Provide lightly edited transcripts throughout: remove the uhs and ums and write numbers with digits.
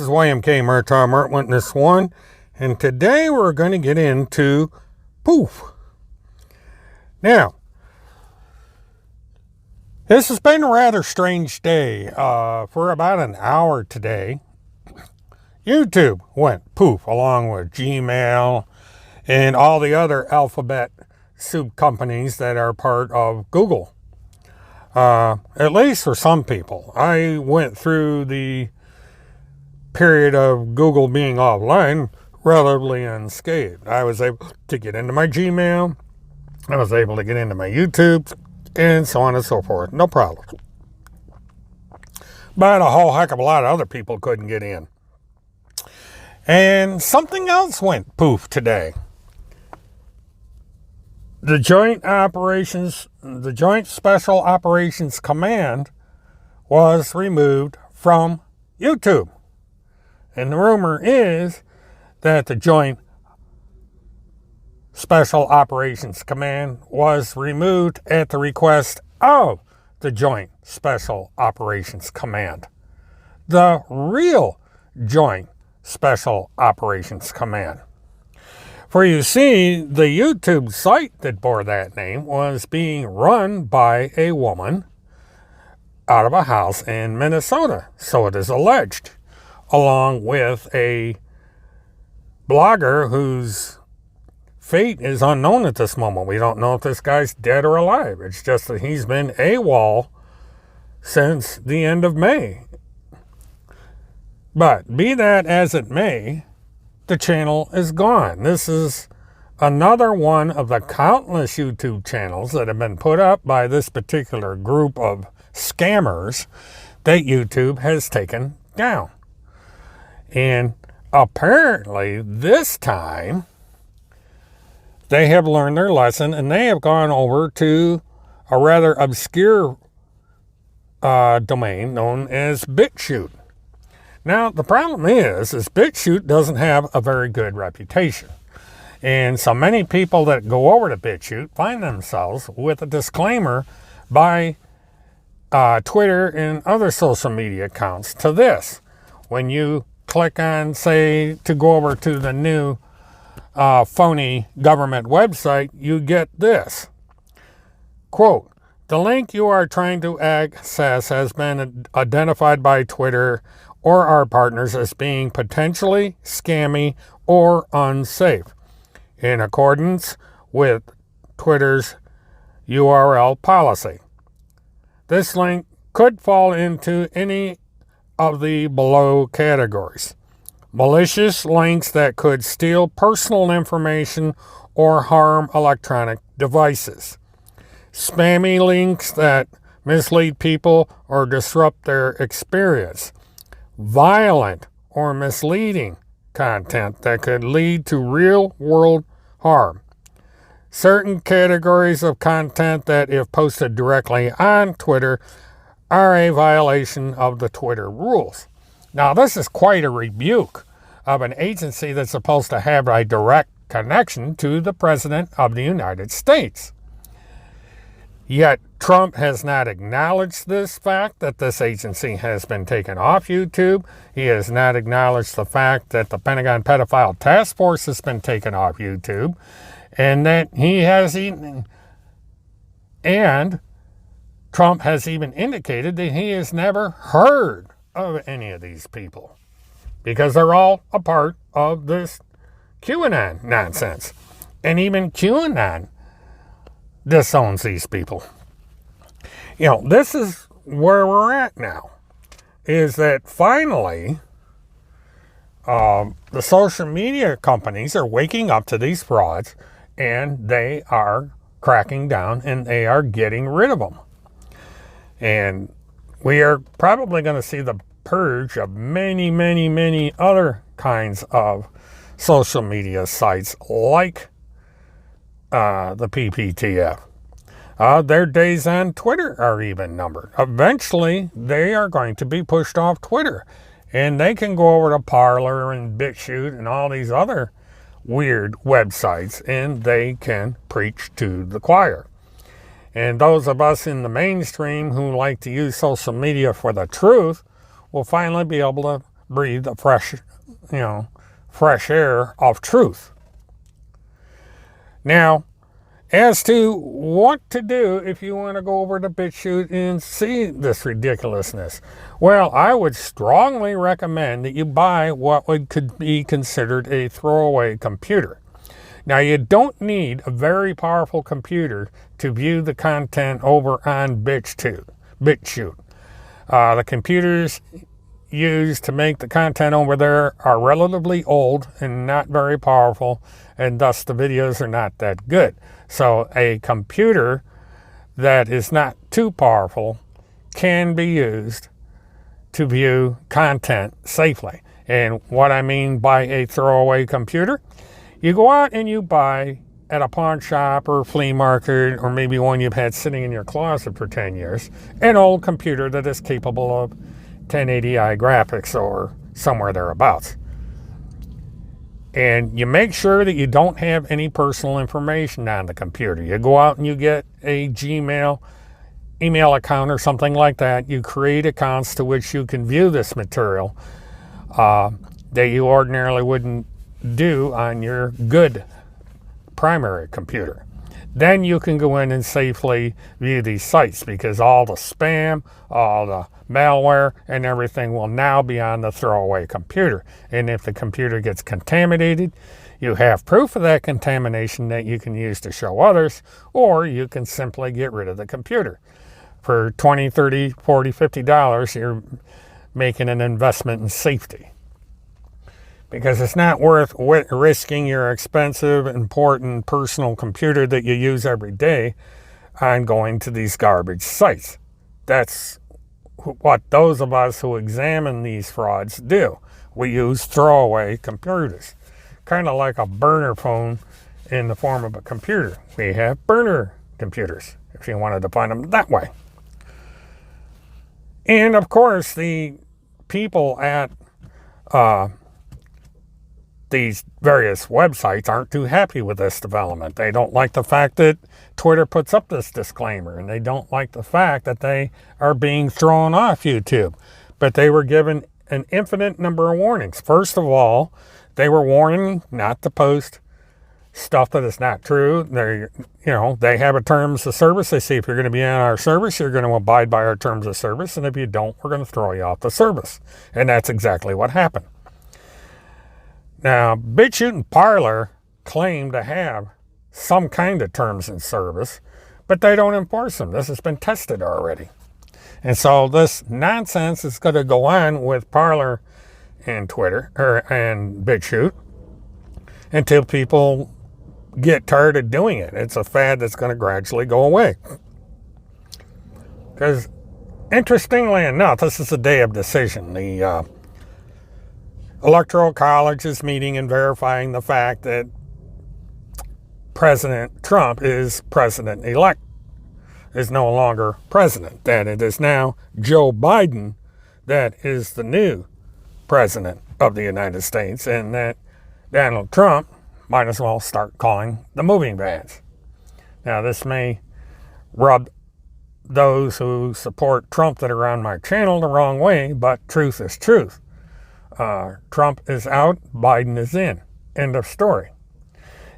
William K. Murtaugh, Mert Witness 1, and today we're going to get into Poof. Now, this has been a rather strange day. For about an hour today, YouTube went poof, along with Gmail and all the other alphabet soup companies that are part of Google. At least for some people. I went through the period of Google being offline relatively unscathed. I was able to get into my Gmail, I was able to get into my YouTube, and so on and so forth. No problem. But a whole heck of a lot of other people couldn't get in. And something else went poof today. The Joint Special Operations Command was removed from YouTube. And the rumor is that the Joint Special Operations Command was removed at the request of the Joint Special Operations Command. The real Joint Special Operations Command. For you see, the YouTube site that bore that name was being run by a woman out of a house in Minnesota, so it is alleged, along with a blogger whose fate is unknown at this moment. We don't know if this guy's dead or alive. It's just that he's been AWOL since the end of May. But be that as it may, the channel is gone. This is another one of the countless YouTube channels that have been put up by this particular group of scammers that YouTube has taken down. And apparently this time they have learned their lesson and they have gone over to a rather obscure domain known as BitShoot. Now, the problem is BitShoot doesn't have a very good reputation. And so many people that go over to BitShoot find themselves with a disclaimer by Twitter and other social media accounts to this. When you click on, say, to go over to the new phony government website, you get this. Quote, the link you are trying to access has been identified by Twitter or our partners as being potentially scammy or unsafe, in accordance with Twitter's URL policy. This link could fall into any of the below categories. Malicious links that could steal personal information or harm electronic devices. Spammy links that mislead people or disrupt their experience. Violent or misleading content that could lead to real-world harm. Certain categories of content that, if posted directly on Twitter, are a violation of the Twitter rules. Now, this is quite a rebuke of an agency that's supposed to have a direct connection to the President of the United States. Yet, Trump has not acknowledged this fact that this agency has been taken off YouTube. He has not acknowledged the fact that the Pentagon Pedophile Task Force has been taken off YouTube. And that he has even, and Trump has even indicated that he has never heard of any of these people because they're all a part of this QAnon nonsense. And even QAnon disowns these people. You know, this is where we're at now, is that finally the social media companies are waking up to these frauds and they are cracking down and they are getting rid of them. And we are probably going to see the purge of many, many, many other kinds of social media sites like the PPTF. Their days on Twitter are even numbered. Eventually, they are going to be pushed off Twitter. And they can go over to Parler and BitShoot and all these other weird websites, and they can preach to the choir. And those of us in the mainstream who like to use social media for the truth will finally be able to breathe the fresh air of truth. Now, as to what to do if you want to go over to BitShoot and see this ridiculousness, well, I would strongly recommend that you buy what could be considered a throwaway computer. Now, you don't need a very powerful computer to view the content over on BitShoot. The computers used to make the content over there are relatively old and not very powerful, and thus the videos are not that good. So a computer that is not too powerful can be used to view content safely. And what I mean by a throwaway computer, you go out and you buy at a pawn shop or flea market, or maybe one you've had sitting in your closet for 10 years, an old computer that is capable of 1080i graphics or somewhere thereabouts. And you make sure that you don't have any personal information on the computer. You go out and you get a Gmail email account or something like that. You create accounts to which you can view this material that you ordinarily wouldn't do on your good primary computer. Then you can go in and safely view these sites, because all the spam, all the malware, and everything will now be on the throwaway computer. And if the computer gets contaminated, you have proof of that contamination that you can use to show others, or you can simply get rid of the computer. For $20, $30, $40, $50, you're making an investment in safety. Because it's not worth risking your expensive, important personal computer that you use every day on going to these garbage sites. That's what those of us who examine these frauds do. We use throwaway computers, kind of like a burner phone in the form of a computer. We have burner computers, if you want to define them that way. And of course, the people at these various websites aren't too happy with this development. They don't like the fact that Twitter puts up this disclaimer, and they don't like the fact that they are being thrown off YouTube. But they were given an infinite number of warnings. First of all, they were warning not to post stuff that is not true. They have a terms of service. They say, if you're going to be on our service, you're going to abide by our terms of service, and if you don't, we're going to throw you off the service. And that's exactly what happened. Now, BitShoot and Parler claim to have some kind of terms and service, but they don't enforce them. This has been tested already. And so this nonsense is going to go on with Parler and Twitter and BitShoot until people get tired of doing it. It's a fad that's going to gradually go away. Because interestingly enough, this is a day of decision. The Electoral College is meeting and verifying the fact that President Trump is president-elect, is no longer president, that it is now Joe Biden that is the new president of the United States, and that Donald Trump might as well start calling the moving vans. Now, this may rub those who support Trump that are on my channel the wrong way, but truth is truth. Trump is out, Biden is in. End of story.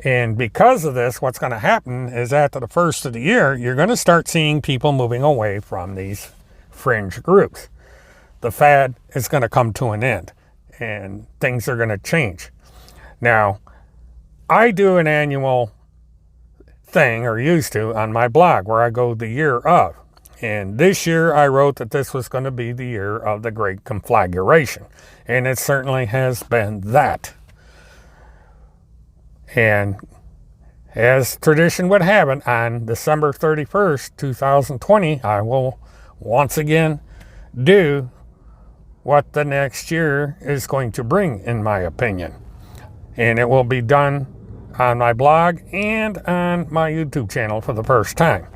And because of this, what's going to happen is after the first of the year, you're going to start seeing people moving away from these fringe groups. The fad is going to come to an end, and things are going to change. Now, I do an annual thing, or used to, on my blog where I go the year of. And this year I wrote that this was going to be the year of the Great Conflagration. And it certainly has been that. And as tradition would have it, on December 31st, 2020, I will once again do what the next year is going to bring, in my opinion. And it will be done on my blog and on my YouTube channel for the first time.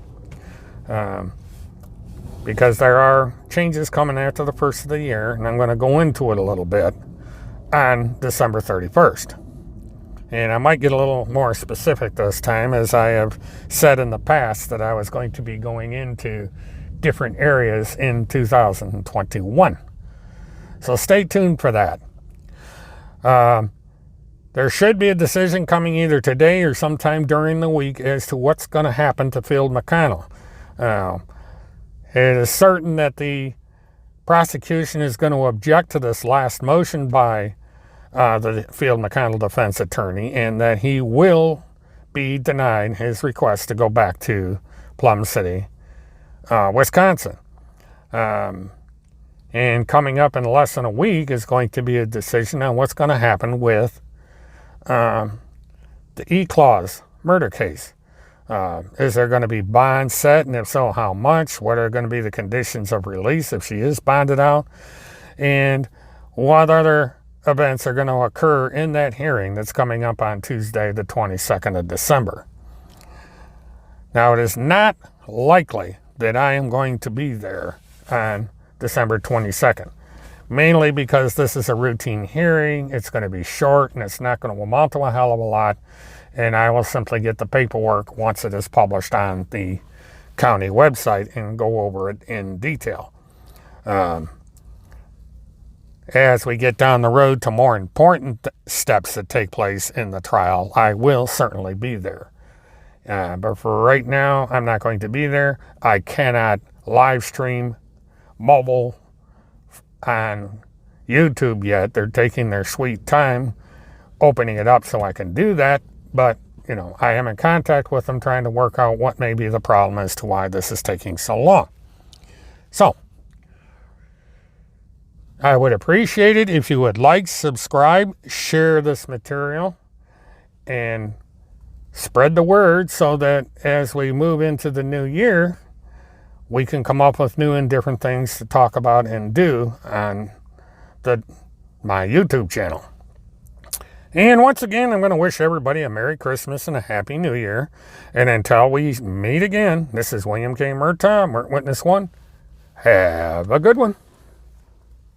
Because there are changes coming after the first of the year, and I'm going to go into it a little bit on December 31st. And I might get a little more specific this time, as I have said in the past that I was going to be going into different areas in 2021. So stay tuned for that. There should be a decision coming either today or sometime during the week as to what's going to happen to Field McConnell. It is certain that the prosecution is going to object to this last motion by the Field McConnell defense attorney, and that he will be denied his request to go back to Plum City, Wisconsin. And coming up in less than a week is going to be a decision on what's going to happen with the E-Clause murder case. Is there going to be bond set, and if so, how much? What are going to be the conditions of release if she is bonded out? And what other events are going to occur in that hearing that's coming up on Tuesday, the 22nd of December? Now, it is not likely that I am going to be there on December 22nd, mainly because this is a routine hearing. It's going to be short, and it's not going to amount to a hell of a lot. And I will simply get the paperwork once it is published on the county website and go over it in detail. As we get down the road to more important steps that take place in the trial, I will certainly be there. But for right now, I'm not going to be there. I cannot live stream mobile on YouTube yet. They're taking their sweet time opening it up so I can do that. But, I am in contact with them trying to work out what may be the problem as to why this is taking so long. So, I would appreciate it if you would like, subscribe, share this material, and spread the word so that as we move into the new year, we can come up with new and different things to talk about and do on my YouTube channel. And once again, I'm going to wish everybody a Merry Christmas and a Happy New Year. And until we meet again, this is William K. Murtaugh, Witness 1. Have a good one.